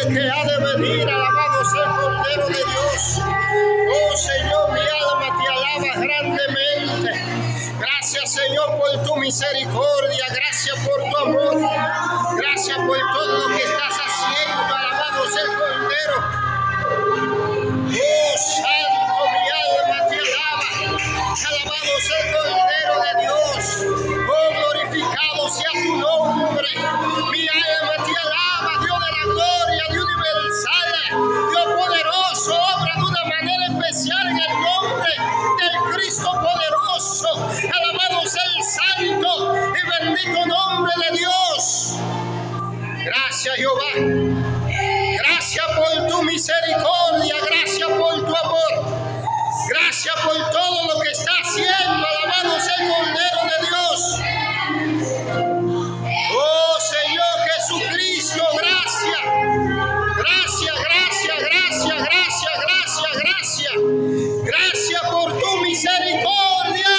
el que ha de venir. Alabado sea el Cordero de Dios. Oh Señor, mi alma te alaba grandemente. Gracias, Señor, por tu misericordia. Gracias por tu amor. Gracias por todo lo que estás haciendo. Alabado sea el Cordero. Oh Santo, mi alma te alaba. Alabado sea el Cordero de Dios. Oh, glorificado sea tu nombre. Mi alma te alaba, Dios de la gloria, Dios universal, Dios poderoso, obra de una manera especial en el nombre del Cristo poderoso. Alabado sea el santo y bendito nombre de Dios. Gracias, Jehová. Gracias por tu misericordia, gracias por tu amor, gracias por todo lo que está haciendo. Alabado sea el Cordero de Dios. Oh Señor Jesucristo, gracias. Gracias, gracias, gracias, gracias, gracias, gracias. Gracias por tu misericordia.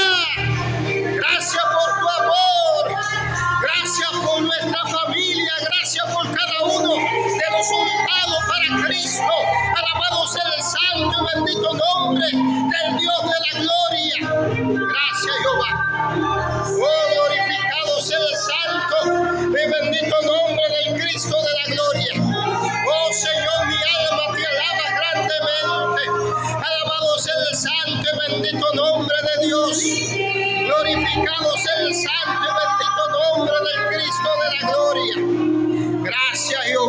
Gracias por tu amor. Gracias por nuestra familia. Gracias por cada uno de los untados para Cristo. Alabado sea el santo y bendito nombre del Dios de la gloria. Gracias, Jehová. Oh, glorificado sea el santo y bendito nombre del Cristo de la gloria. Oh, Señor, mi alma te alaba grandemente. Alabado sea el santo y bendito nombre de Dios. Glorificado sea el santo y bendito nombre del Cristo de la gloria. Gracias, Jehová.